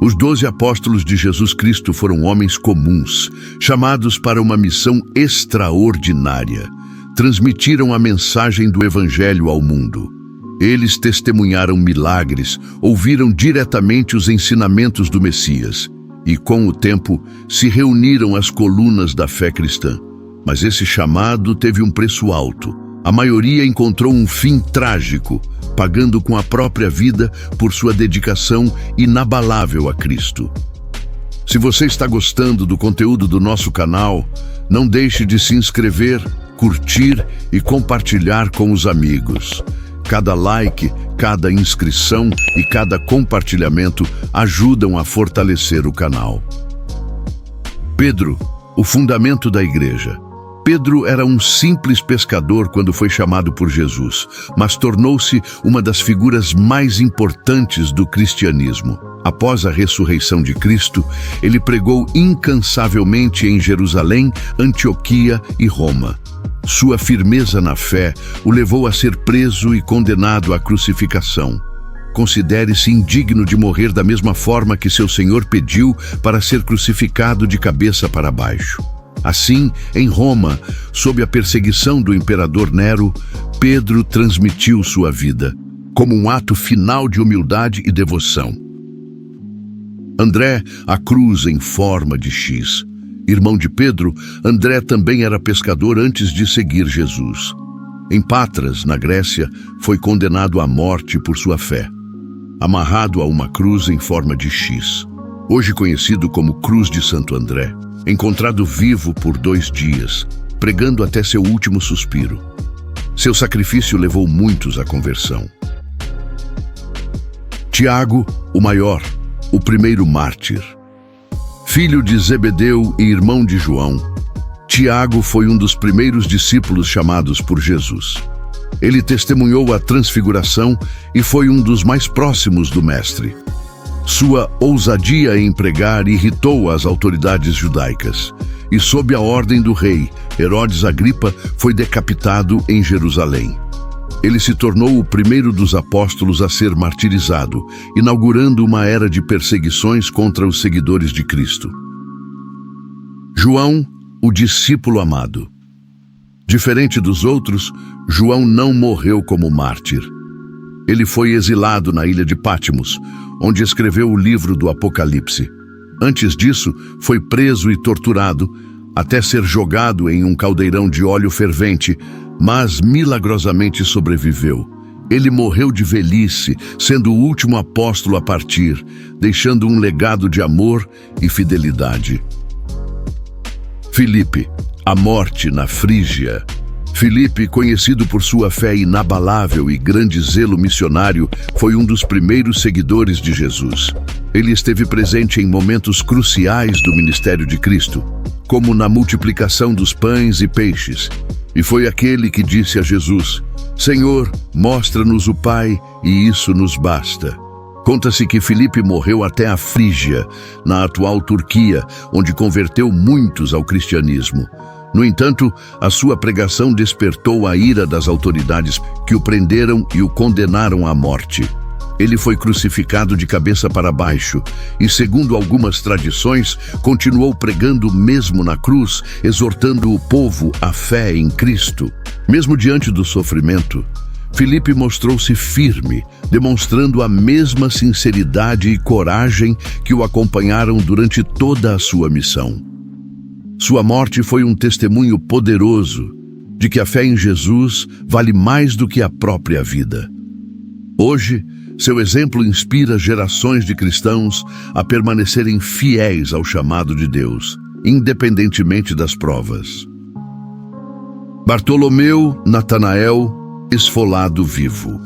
Os 12 apóstolos de Jesus Cristo foram homens comuns, chamados para uma missão extraordinária. Transmitiram a mensagem do Evangelho ao mundo. Eles testemunharam milagres, ouviram diretamente os ensinamentos do Messias e, com o tempo, se reuniram às colunas da fé cristã. Mas esse chamado teve um preço alto. A maioria encontrou um fim trágico, pagando com a própria vida por sua dedicação inabalável a Cristo. Se você está gostando do conteúdo do nosso canal, não deixe de se inscrever, curtir e compartilhar com os amigos. Cada like, cada inscrição e cada compartilhamento ajudam a fortalecer o canal. Pedro, o fundamento da igreja. Pedro era um simples pescador quando foi chamado por Jesus, mas tornou-se uma das figuras mais importantes do cristianismo. Após a ressurreição de Cristo, ele pregou incansavelmente em Jerusalém, Antioquia e Roma. Sua firmeza na fé o levou a ser preso e condenado à crucificação. Considere-se indigno de morrer da mesma forma que seu Senhor pediu para ser crucificado de cabeça para baixo. Assim, em Roma, sob a perseguição do imperador Nero, Pedro transmitiu sua vida, como um ato final de humildade e devoção. André, a cruz em forma de X. Irmão de Pedro, André também era pescador antes de seguir Jesus. Em Patras, na Grécia, foi condenado à morte por sua fé, amarrado a uma cruz em forma de X, hoje conhecido como Cruz de Santo André. Encontrado vivo por 2 dias, pregando até seu último suspiro. Seu sacrifício levou muitos à conversão. Tiago, o maior, o primeiro mártir. Filho de Zebedeu e irmão de João, Tiago foi um dos primeiros discípulos chamados por Jesus. Ele testemunhou a transfiguração e foi um dos mais próximos do Mestre. Sua ousadia em pregar irritou as autoridades judaicas, e sob a ordem do rei, Herodes Agripa foi decapitado em Jerusalém. Ele se tornou o primeiro dos apóstolos a ser martirizado, inaugurando uma era de perseguições contra os seguidores de Cristo. João, o discípulo amado. Diferente dos outros, João não morreu como mártir. Ele foi exilado na ilha de Patmos, onde escreveu o livro do Apocalipse. Antes disso, foi preso e torturado, até ser jogado em um caldeirão de óleo fervente, mas milagrosamente sobreviveu. Ele morreu de velhice, sendo o último apóstolo a partir, deixando um legado de amor e fidelidade. Filipe, a morte na Frígia. Filipe, conhecido por sua fé inabalável e grande zelo missionário, foi um dos primeiros seguidores de Jesus. Ele esteve presente em momentos cruciais do ministério de Cristo, como na multiplicação dos pães e peixes, e foi aquele que disse a Jesus: Senhor, mostra-nos o Pai, e isso nos basta. Conta-se que Filipe morreu até a Frígia, na atual Turquia, onde converteu muitos ao cristianismo. No entanto, a sua pregação despertou a ira das autoridades que o prenderam e o condenaram à morte. Ele foi crucificado de cabeça para baixo e, segundo algumas tradições, continuou pregando mesmo na cruz, exortando o povo à fé em Cristo. Mesmo diante do sofrimento, Filipe mostrou-se firme, demonstrando a mesma sinceridade e coragem que o acompanharam durante toda a sua missão. Sua morte foi um testemunho poderoso de que a fé em Jesus vale mais do que a própria vida. Hoje, seu exemplo inspira gerações de cristãos a permanecerem fiéis ao chamado de Deus, independentemente das provas. Bartolomeu Natanael, esfolado vivo.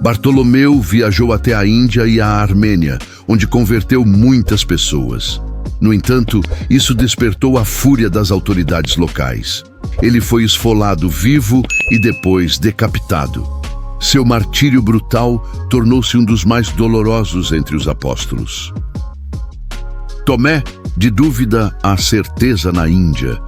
Bartolomeu viajou até a Índia e a Armênia, onde converteu muitas pessoas. No entanto, isso despertou a fúria das autoridades locais. Ele foi esfolado vivo e depois decapitado. Seu martírio brutal tornou-se um dos mais dolorosos entre os apóstolos. Tomé, de dúvida à certeza na Índia.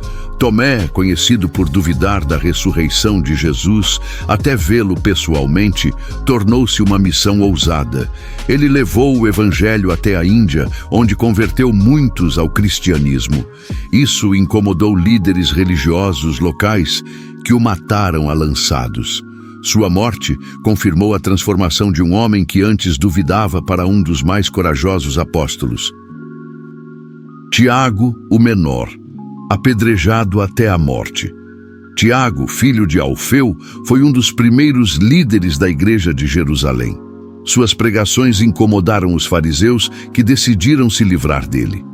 Tomé, conhecido por duvidar da ressurreição de Jesus até vê-lo pessoalmente, tornou-se uma missão ousada. Ele levou o evangelho até a Índia, onde converteu muitos ao cristianismo. Isso incomodou líderes religiosos locais que o mataram a lançados. Sua morte confirmou a transformação de um homem que antes duvidava para um dos mais corajosos apóstolos. Tiago, o menor, apedrejado até a morte. Tiago, filho de Alfeu, foi um dos primeiros líderes da igreja de Jerusalém. Suas pregações incomodaram os fariseus, que decidiram se livrar dele.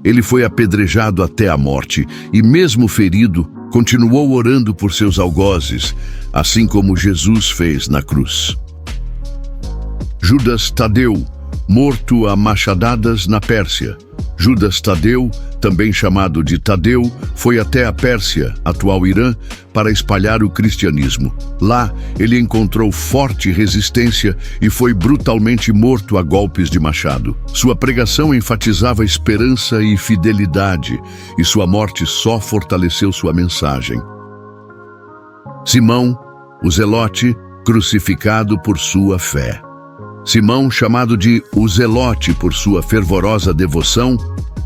Ele foi apedrejado até a morte e, mesmo ferido, continuou orando por seus algozes, assim como Jesus fez na cruz. Judas Tadeu, morto a machadadas na Pérsia. Judas Tadeu, também chamado de Tadeu, foi até a Pérsia, atual Irã, para espalhar o cristianismo. Lá, ele encontrou forte resistência e foi brutalmente morto a golpes de machado. Sua pregação enfatizava esperança e fidelidade, e sua morte só fortaleceu sua mensagem. Simão, o Zelote, crucificado por sua fé. Simão, chamado de o Zelote por sua fervorosa devoção,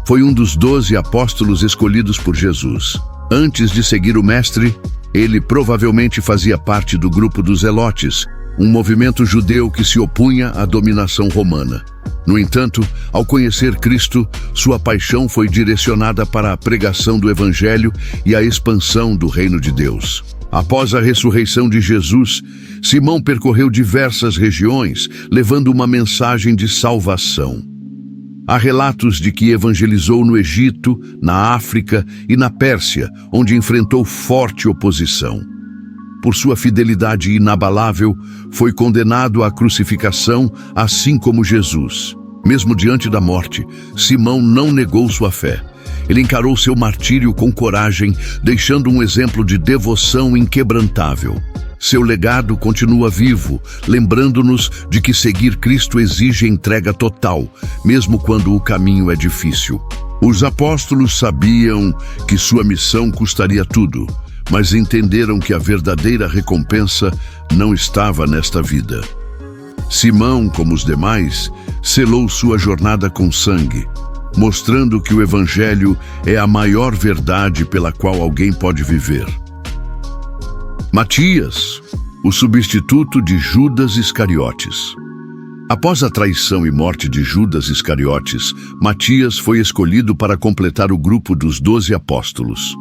foi um dos 12 apóstolos escolhidos por Jesus. Antes de seguir o Mestre, ele provavelmente fazia parte do grupo dos Zelotes, um movimento judeu que se opunha à dominação romana. No entanto, ao conhecer Cristo, sua paixão foi direcionada para a pregação do Evangelho e a expansão do reino de Deus. Após a ressurreição de Jesus, Simão percorreu diversas regiões, levando uma mensagem de salvação. Há relatos de que evangelizou no Egito, na África e na Pérsia, onde enfrentou forte oposição. Por sua fidelidade inabalável, foi condenado à crucificação, assim como Jesus. Mesmo diante da morte, Simão não negou sua fé. Ele encarou seu martírio com coragem, deixando um exemplo de devoção inquebrantável. Seu legado continua vivo, lembrando-nos de que seguir Cristo exige entrega total, mesmo quando o caminho é difícil. Os apóstolos sabiam que sua missão custaria tudo, mas entenderam que a verdadeira recompensa não estava nesta vida. Simão, como os demais, selou sua jornada com sangue, mostrando que o Evangelho é a maior verdade pela qual alguém pode viver. Matias, o substituto de Judas Iscariotes. Após a traição e morte de Judas Iscariotes, Matias foi escolhido para completar o grupo dos 12 apóstolos.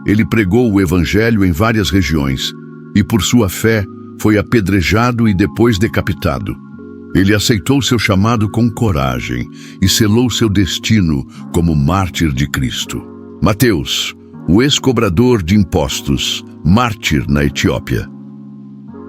Ele pregou o Evangelho em várias regiões e, por sua fé, foi apedrejado e depois decapitado. Ele aceitou seu chamado com coragem e selou seu destino como mártir de Cristo. Mateus, o ex-cobrador de impostos, mártir na Etiópia.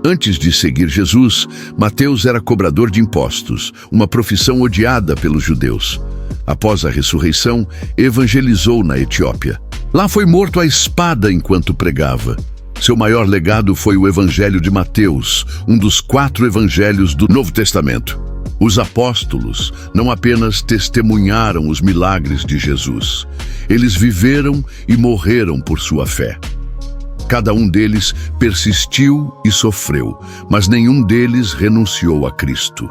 Antes de seguir Jesus, Mateus era cobrador de impostos, uma profissão odiada pelos judeus. Após a ressurreição, evangelizou na Etiópia. Lá foi morto à espada enquanto pregava. Seu maior legado foi o Evangelho de Mateus, um dos 4 evangelhos do Novo Testamento. Os apóstolos não apenas testemunharam os milagres de Jesus, eles viveram e morreram por sua fé. Cada um deles persistiu e sofreu, mas nenhum deles renunciou a Cristo.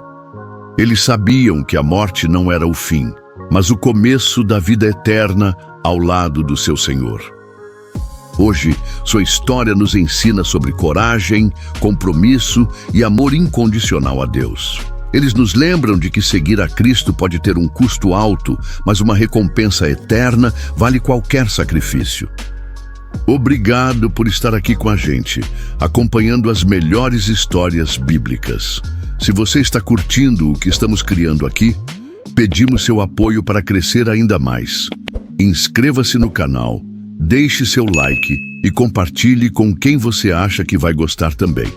Eles sabiam que a morte não era o fim, mas o começo da vida eterna ao lado do seu Senhor. Hoje, sua história nos ensina sobre coragem, compromisso e amor incondicional a Deus. Eles nos lembram de que seguir a Cristo pode ter um custo alto, mas uma recompensa eterna vale qualquer sacrifício. Obrigado por estar aqui com a gente, acompanhando as melhores histórias bíblicas. Se você está curtindo o que estamos criando aqui, pedimos seu apoio para crescer ainda mais. Inscreva-se no canal, deixe seu like e compartilhe com quem você acha que vai gostar também.